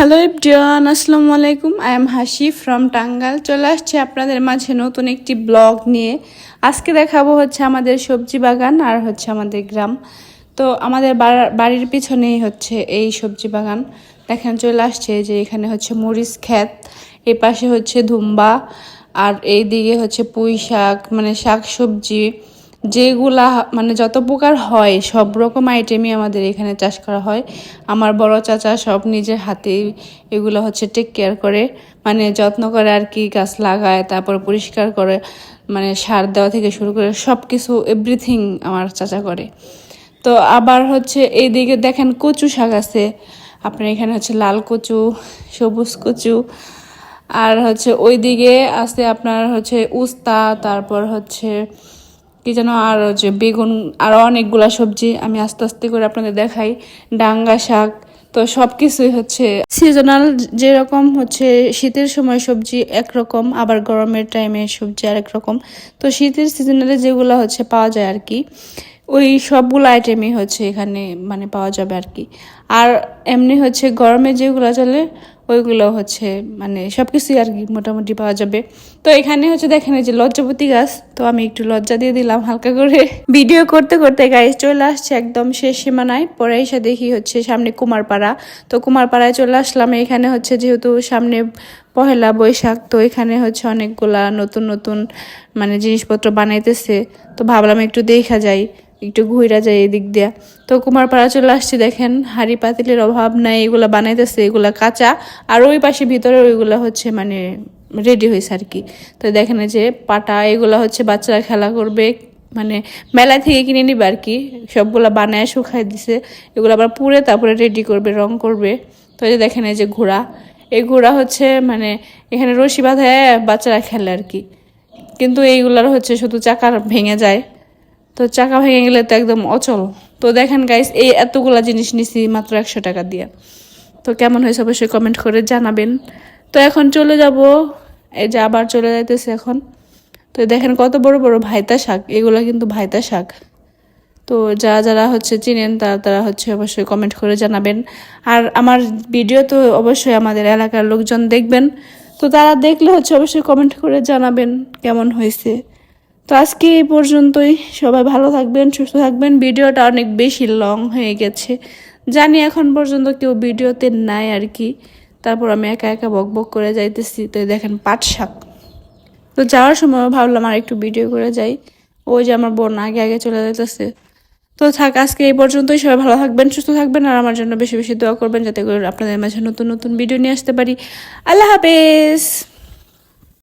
Hello everyone, আসসালামু আলাইকুম। I am হাসি ফ্রম টাঙ্গাল। চলে আসছে আপনাদের মাঝে নতুন একটি ব্লগ নিয়ে। আজকে দেখাবো হচ্ছে আমাদের সবজি বাগান আর হচ্ছে আমাদের গ্রাম। তো আমাদের বাড়ির পিছনেই হচ্ছে এই সবজি বাগান। দেখেন চলে আসছে যে এখানে হচ্ছে মরিচ ক্ষেত, এই পাশে হচ্ছে ধুম্বা, আর এই দিকে হচ্ছে পুঁই শাক, মানে শাক সবজি যেগুলা মানে যত প্রকার হয় সব রকম আইটেমই আমাদের এখানে চাষ করা হয়। আমার বড় চাচা সব নিজের হাতেই এগুলো হচ্ছে টেক কেয়ার করে, মানে যত্ন করে আর কি, গাছ লাগায়, তারপর পরিষ্কার করে, মানে সার দেওয়া থেকে শুরু করে সব কিছু এভরিথিং আমার চাচা করে। তো আবার হচ্ছে এইদিকে দেখেন কচু শাক আছে আপনার, এখানে হচ্ছে লাল কচু, সবুজ কচু, আর হচ্ছে ওইদিকে আছে আপনার হচ্ছে উস্তা, তারপর হচ্ছে কি যেন, আর হচ্ছে বেগুন, আরও অনেকগুলা সবজি আমি আস্তে আস্তে করে আপনাদের দেখাই। ডাঙ্গা শাক, তো সব কিছুই হচ্ছে সিজনাল। যেরকম হচ্ছে শীতের সময় সবজি একরকম, আবার গরমের টাইমে সবজি আরেক রকম। তো শীতের সিজনালে যেগুলো হচ্ছে পাওয়া যায় আর কি, ওই সবগুলো আইটেমই হচ্ছে এখানে মানে পাওয়া যাবে আর কি। আর এমনি হচ্ছে গরমে যেগুলো চলে ওইগুলো হচ্ছে মানে সব কিছুই আর কি মোটামুটি পাওয়া যাবে। তো এখানে হচ্ছে দেখেন এই যে লজ্জাপতি গাছ, তো আমি একটু লজ্জা দিয়ে দিলাম হালকা করে। ভিডিও করতে করতে গাইস চলে আসছে একদম শেষ সীমানায়, পরে এসে দেখি হচ্ছে সামনে কুমারপাড়া। তো কুমারপাড়ায় চলে আসলাম। এখানে হচ্ছে যেহেতু সামনে পহেলা বৈশাখ, তো এখানে হচ্ছে অনেকগুলা নতুন নতুন মানে জিনিসপত্র বানাইতেছে। তো ভাবলাম একটু দেখা যাই, একটু ঘুরা যায় এদিক দিয়া। তো কুমারপাড়া চলে আসছি, দেখেন হাঁড়ি পাতিলের অভাব নাই, এগুলা বানাইতেছে, এগুলা কাঁচা, আর ওই পাশে ভিতরে ওইগুলা হচ্ছে মানে রেডি হয়েছে আর কি। তো দেখেন যে পাটা, এগুলা হচ্ছে বাচ্চারা খেলা করবে, মানে মেলা থেকে কিনে নিবে আর কি। সবগুলা বানায় শুকাই দিছে, এগুলো আবার পুড়ে তারপরে রেডি করবে, রং করবে। তো এই যে দেখেন এই যে ঘোড়া, এই ঘোড়া হচ্ছে মানে এখানে রশি বাঁধায় বাচ্চারা খেলে আর কি। কিন্তু এইগুলার হচ্ছে শুধু চাকা ভেঙে যায়, তো চাকা ভেঙে গেলে তো একদম অচল। তো দেখেন গাইস, এই এতগুলা জিনিস নিছি মাত্র 100 টাকা দিয়ে। তো কেমন হয়েছে অবশ্যই কমেন্ট করে জানাবেন। তো এখন চলে যাব, এই যে আবার চলে যাইতেছে এখন। তো দেখেন কত বড় বড় ভাইতা শাক, এগুলা কিন্তু ভাইতা শাক। তো যারা যারা হচ্ছে চিনেন তারা তারা হচ্ছে অবশ্যই কমেন্ট করে জানাবেন। আর আমার ভিডিও তো অবশ্যই আমাদের এলাকার লোকজন দেখবেন, তো তারা দেখলে হচ্ছে অবশ্যই কমেন্ট করে জানাবেন কেমন হয়েছে। তো আজকে এই পর্যন্তই। সবাই ভালো থাকবেন, সুস্থ থাকবেন। ভিডিওটা অনেক বেশি লং হয়ে গেছে জানি, এখন পর্যন্ত কেউ ভিডিওতে নাই আর কি। তারপর আমি একা একা বক বক করে যাইতেছি। তো দেখেন পাট শাক, তো যাওয়ার সময় ভাবলাম আর একটু ভিডিও করে যাই। ওই যে আমার বোন আগে আগে চলে যাইতেছে। তো থাক, আজকে এই পর্যন্তই। সবাই ভালো থাকবেন, সুস্থ থাকবেন, আর আমার জন্য বেশি বেশি দোয়া করবেন যাতে করে আপনাদের মাঝে নতুন নতুন ভিডিও নিয়ে আসতে পারি। আল্লাহ হাফেজ।